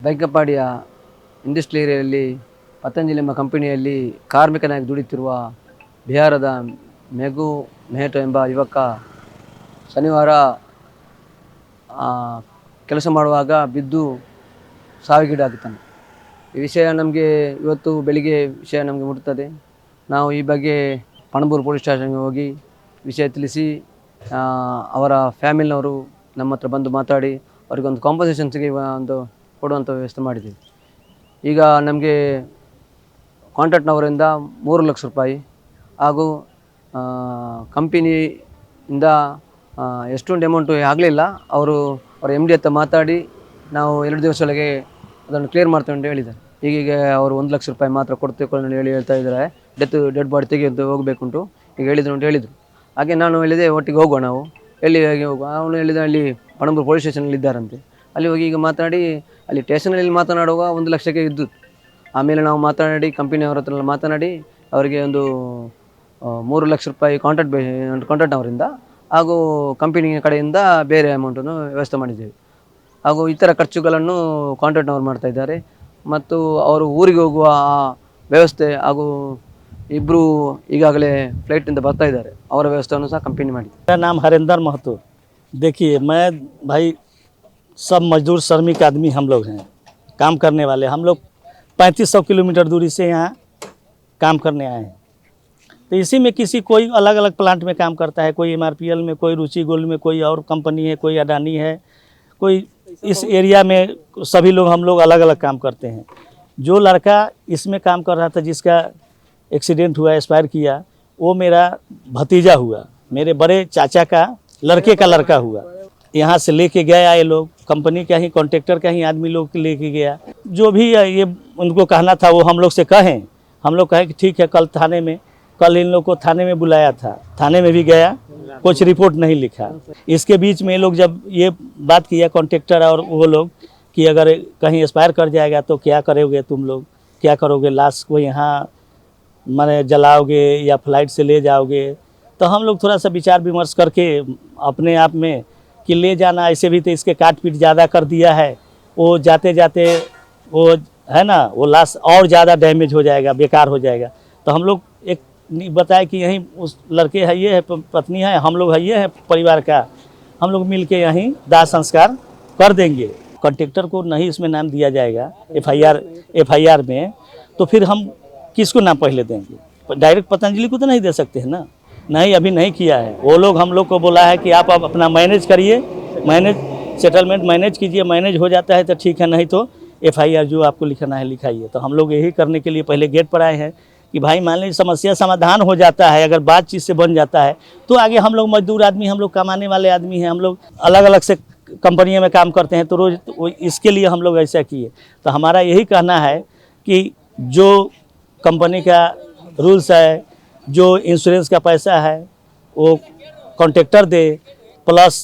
ಬೈಕಪ್ಪಾಡಿಯ industry ಏರಿಯಾದಲ್ಲಿ ಪತಂಜಲಿ ಎಂಬ ಕಂಪನಿಯಲ್ಲಿ ಕಾರ್ಮಿಕನಾಗಿ ದುಡಿಯುತ್ತಿರುವ ಬಿಹಾರದ ಮೆಘು ಮೆಹ್ತೋ ಎಂಬ ಯುವಕ ಶನಿವಾರ ಕೆಲಸ ಮಾಡುವಾಗ ಬಿದ್ದು ಸಾವಿಗೀಡಾಗುತ್ತಾನೆ. ಈ ವಿಷಯ ನಮಗೆ ಇವತ್ತು ಬೆಳಿಗ್ಗೆ ವಿಷಯ ನಮಗೆ ಮುಟ್ಟುತ್ತದೆ. ನಾವು ಈ ಬಗ್ಗೆ ಪಣಂಬೂರು ಪೊಲೀಸ್ ಸ್ಟೇಷನ್ಗೆ ಹೋಗಿ ವಿಷಯ ತಿಳಿಸಿ ಅವರ ಫ್ಯಾಮಿಲಿನವರು ನಮ್ಮ ಹತ್ರ ಬಂದು ಮಾತಾಡಿ ಅವರಿಗೊಂದು ಕಾಂಪನ್ಸೇಷನ್ಸ್ಗೆ ಒಂದು ಕೊಡುವಂಥ ವ್ಯವಸ್ಥೆ ಮಾಡಿದ್ದೀವಿ. ಈಗ ನಮಗೆ ಕಾಂಟ್ರಾಕ್ಟ್ನವರಿಂದ 3 ಲಕ್ಷ ರೂಪಾಯಿ ಹಾಗೂ ಕಂಪನಿಯಿಂದ ಎಷ್ಟೊಂದು ಅಮೌಂಟು ಆಗಲಿಲ್ಲ. ಅವರ MD ಹತ್ರ ಮಾತಾಡಿ ನಾವು 2 ದಿವಸದೊಳಗೆ ಅದನ್ನು ಕ್ಲಿಯರ್ ಮಾಡ್ತೇವೆ ಅಂತ ಹೇಳಿದ್ದಾರೆ. ಈಗೀಗ ಅವರು 1 ಲಕ್ಷ ರೂಪಾಯಿ ಮಾತ್ರ ಕೊಡ್ತೇವೆ ಹೇಳ್ತಾ ಇದ್ದಾರೆ. ಡೆಡ್ ಬಾಡಿ ತೆಗೆದು ಹೋಗಬೇಕುಂಟು ಈಗ ಹೇಳಿದ್ರು ಅಂತ ಹೇಳಿದರು. ಹಾಗೆ ನಾನು ಹೇಳಿದೆ ಒಟ್ಟಿಗೆ ಹೋಗುವ, ನಾವು ಎಲ್ಲಿ ಹೋಗುವ. ಅವನು ಹೇಳಿದ ಅಲ್ಲಿ ಪಣಂಬೂರು ಪೊಲೀಸ್ ಸ್ಟೇಷನಲ್ಲಿ ಇದ್ದಾರಂತೆ. ಅಲ್ಲಿ ಹೋಗಿ ಈಗ ಮಾತಾಡಿ ಅಲ್ಲಿ ಸ್ಟೇಷನಲ್ಲಿ ಮಾತನಾಡುವಾಗ 1 ಲಕ್ಷಕ್ಕೆ ಇದ್ದು. ಆಮೇಲೆ ನಾವು ಮಾತನಾಡಿ ಕಂಪನಿಯವರ ಹತ್ರ ಮಾತನಾಡಿ ಅವರಿಗೆ ಒಂದು 3 ಲಕ್ಷ ರೂಪಾಯಿ ಕಾಂಟ್ರಾಕ್ಟ್ನವರಿಂದ ಹಾಗೂ ಕಂಪನಿಯ ಕಡೆಯಿಂದ ಬೇರೆ ಅಮೌಂಟನ್ನು ವ್ಯವಸ್ಥೆ ಮಾಡಿದ್ದೇವೆ. ಹಾಗೂ ಇತರ ಖರ್ಚುಗಳನ್ನು ಕಾಂಟ್ರಾಕ್ಟ್ನವರು ಮಾಡ್ತಾಯಿದ್ದಾರೆ. ಮತ್ತು ಅವರು ಊರಿಗೆ ಹೋಗುವ ವ್ಯವಸ್ಥೆ ಹಾಗೂ ಇಬ್ಬರು ಈಗಾಗಲೇ ಫ್ಲೈಟಿಂದ ಬರ್ತಾ ಇದ್ದಾರೆ, ಅವರ ವ್ಯವಸ್ಥೆಯನ್ನು ಸಹ ಕಂಪನಿ ಮಾಡಿದೆ. मेरा नाम हरिंदर महतो। देखिए, मैं भाई सब मजदूर श्रमिक आदमी हम लोग हैं, काम करने वाले। हम लोग 3500 किलोमीटर दूरी से यहाँ काम करने आए हैं। तो इसी में किसी कोई अलग अलग प्लांट में काम करता है, कोई MRPL में, कोई रुचि गोल्ड में, कोई और कंपनी है, कोई अडानी है, कोई इस एरिया में सभी लोग हम लोग अलग अलग काम करते हैं। जो लड़का इसमें काम कर रहा था, जिसका एक्सीडेंट हुआ, एक्सपायर किया, वो मेरा भतीजा हुआ, मेरे बड़े चाचा का लड़के का लड़का हुआ। यहाँ से लेके गया ये लोग, कंपनी का ही कॉन्ट्रैक्टर का ही आदमी लोग लेके गया। जो भी ये उनको कहना था वो हम लोग से कहें। हम लोग कहें कि ठीक है, कल इन लोग को थाने में बुलाया था, थाने में भी गया, कुछ रिपोर्ट नहीं लिखा। इसके बीच में ये लोग जब ये बात किया कॉन्ट्रैक्टर और वो लोग कि अगर कहीं एक्सपायर कर जाएगा तो क्या करोगे तुम लोग, क्या करोगे, लाश को यहाँ माने जलाओगे या फ्लाइट से ले जाओगे। तो हम लोग थोड़ा सा विचार विमर्श करके अपने आप में कि ले जाना, ऐसे भी तो इसके काट पीट ज़्यादा कर दिया है, वो जाते जाते वो है ना, वो लाश और ज़्यादा डैमेज हो जाएगा, बेकार हो जाएगा। तो हम लोग एक बताया कि यहीं उस लड़के है, ये है पत्नी है, हम लोग है, ये है परिवार का, हम लोग मिल के यहीं दाह संस्कार कर देंगे। कॉन्ट्रैक्टर को नहीं इसमें नाम दिया जाएगा FIR में, तो फिर हम किसको नाम पहले देंगे? डायरेक्ट पतंजलि को तो नहीं दे सकते हैं ना। नहीं, अभी नहीं किया है। वो लोग हम लोग को बोला है कि आप अपना मैनेज करिए, सेटलमेंट मैनेज कीजिए, मैनेज हो जाता है तो ठीक है, नहीं तो FIR जो आपको लिखना है लिखाइए। तो हम लोग यही करने के लिए पहले गेट पर आए हैं कि भाई मान लीजिए समस्या समाधान हो जाता है, अगर बातचीत से बन जाता है तो आगे हम लोग मजदूर आदमी, हम लोग कमाने वाले आदमी हैं, हम लोग अलग अलग से कंपनियों में काम करते हैं, तो रोज़ इसके लिए हम लोग ऐसा किए। तो हमारा यही कहना है कि जो कंपनी का रूल्स है, जो इंश्योरेंस का पैसा है वो कॉन्ट्रैक्टर दे, प्लस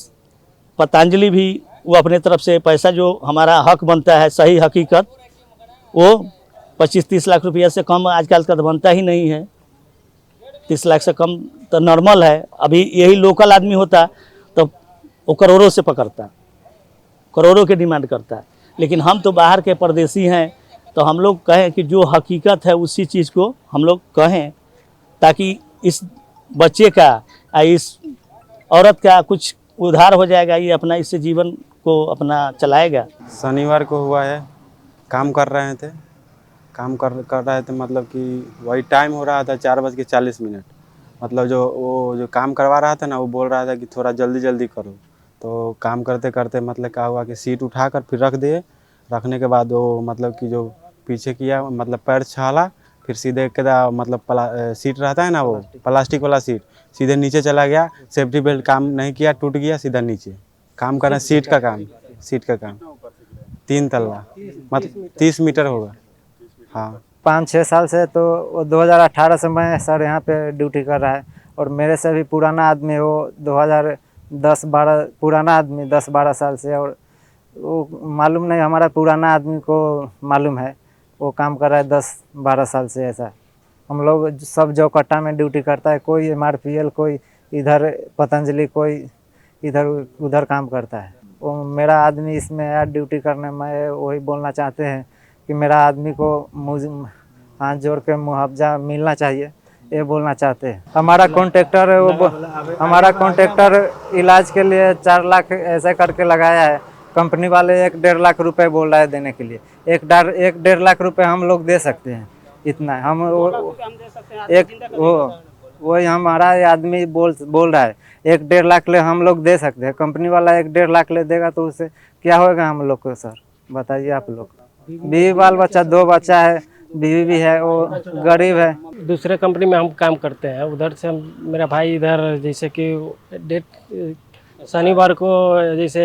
पतंजलि भी वो अपने तरफ से पैसा जो हमारा हक बनता है, सही हकीकत, वो 25-30 लाख रुपया से कम आजकल का तो बनता ही नहीं है। 30 लाख से कम तो नॉर्मल है। अभी यही लोकल आदमी होता तो वो करोड़ों से पकड़ता, करोड़ों के डिमांड करता है। लेकिन हम तो बाहर के परदेसी हैं, तो हम लोग कहें कि जो हकीकत है उसी चीज़ को हम लोग कहें, ताकि इस बच्चे का इस औरत का कुछ उद्धार हो जाएगा, ये अपना इससे जीवन को अपना चलाएगा। शनिवार को हुआ है, काम कर रहे थे, मतलब कि वही टाइम हो रहा था 4:40। मतलब जो काम करवा रहा था ना, वो बोल रहा था कि थोड़ा जल्दी करो। तो काम करते करते मतलब क्या हुआ कि सीट उठाकर फिर रख दिए। रखने के बाद वो मतलब कि जो पीछे किया, मतलब पैर छाला, फिर सीधे मतलब सीट रहता है ना, वो प्लास्टिक वाला सीट, सीधे नीचे चला गया। सेफ्टी बेल्ट काम नहीं किया, टूट गया, सीधा नीचे। काम करना सीट का काम 3 तल्ला, मतलब 30 मीटर होगा। हाँ, 5-6 साल से, तो 2018 से मैं सर यहाँ पे ड्यूटी कर रहा है। और मेरे से भी पुराना आदमी वो 2010-12 पुराना आदमी 10-12 साल से। और वो मालूम नहीं, हमारा पुराना आदमी को मालूम है, वो काम कर रहा है 10-12 साल से। ऐसा हम लोग सब जो कट्टा में ड्यूटी करता है, कोई MRPL, कोई इधर पतंजलि, कोई इधर उधर काम करता है। वो मेरा आदमी इसमें आया ड्यूटी करने में, वही बोलना चाहते हैं कि मेरा आदमी को मुझे हाथ जोड़ के मुआवजा मिलना चाहिए, ये बोलना चाहते हैं। हमारा कॉन्ट्रैक्टर है हमारा कॉन्ट्रैक्टर इलाज के लिए 4 लाख ऐसा करके लगाया है। कंपनी वाले 1-1.5 लाख रुपए बोल रहा है देने के लिए। 1-1.5 लाख रुपए हम लोग दे सकते हैं, इतना हम वही हमारा आदमी बोल रहा है 1-1.5 लाख ले हम लोग दे सकते हैं। कंपनी वाला 1-1.5 लाख ले देगा तो उससे क्या होगा हम लोग को? सर बताइए आप लोग। बीवी बाल बच्चा 2 बच्चा है, बीवी भी है, वो गरीब है। दूसरे कंपनी में हम काम करते हैं, उधर से मेरा भाई इधर जैसे कि डेट शनिवार को जैसे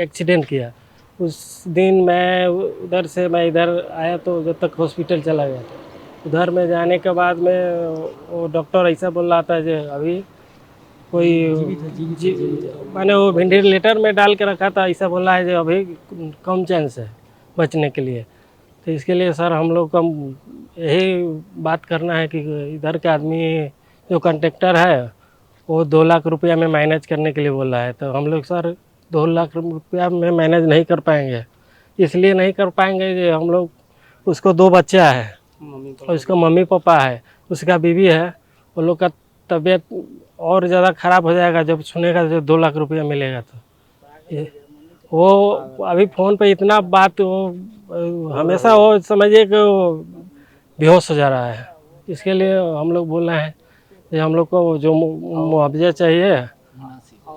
एक्सीडेंट किया, उस दिन मैं उधर से मैं इधर आया तो जब तक हॉस्पिटल चला गया था। उधर में जाने के बाद में वो डॉक्टर ऐसा बोल रहा था जो अभी कोई मैंने वो वेंटिलेटर में डाल के रखा था, ऐसा बोला है जो अभी कम चांस है बचने के लिए। तो इसके लिए सर हम लोग को यही बात करना है कि इधर के आदमी जो कॉन्ट्रैक्टर है वो 2 लाख रुपया में मैनेज करने के लिए बोल रहा है। तो हम लोग सर 2 लाख रुपया में मैनेज नहीं कर पाएंगे। इसलिए नहीं कर पाएंगे कि हम लोग उसको 2 बच्चा है और उसका मम्मी पापा है, उसका बीवी है। वो लोग का तबीयत और ज़्यादा ख़राब हो जाएगा जब सुनेगा जो 2 लाख रुपया मिलेगा। तो वो अभी फ़ोन पे इतना बात वो हमेशा वो समझिए कि वो बेहोश हो जा रहा है। इसके लिए हम लोग बोल रहे हैं कि हम लोग को जो मुआवजा चाहिए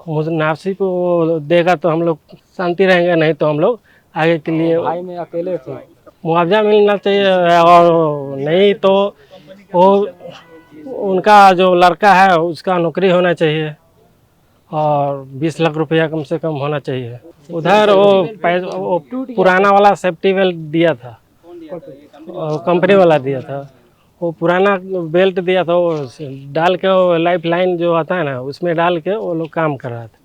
मुनासिब को देगा तो हम लोग शांति रहेंगे, नहीं तो हम लोग आगे के लिए भाई में अकेले थे। मुआवजा मिलना चाहिए। और नहीं तो वो उनका जो लड़का है उसका नौकरी होना चाहिए और 20 लाख रुपया कम से कम होना चाहिए। उधर वो पुराना वाला सेफ्टी बेल्ट दिया था, कंपनी वाला दिया था, वो पुराना बेल्ट दिया था, वो डाल के वो लाइफ लाइन जो आता है ना उसमें डाल के वो लोग काम कर रहा था।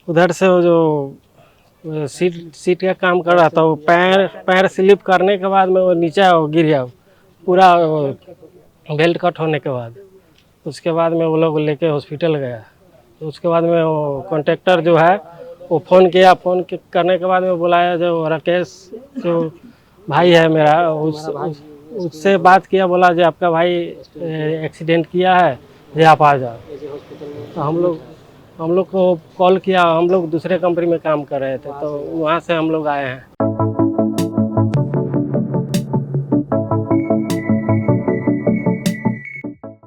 उधर से वो जो सीट का काम कर रहा था, वो पैर स्लिप करने के बाद में वो नीचे गिर गया पूरा बेल्ट कट होने के बाद। उसके बाद में वो लोग लेके हॉस्पिटल गया। तो उसके बाद में वो कॉन्ट्रैक्टर जो है वो फ़ोन किया, करने के बाद में बुलाया जो राकेश जो भाई है मेरा, उससे बात किया, बोला जो आपका भाई एक्सीडेंट किया है, जो आप आ जाओ। तो हम लोग को कॉल किया, हम लोग दूसरे कंपनी में काम कर रहे थे तो वहाँ से हम लोग आए हैं।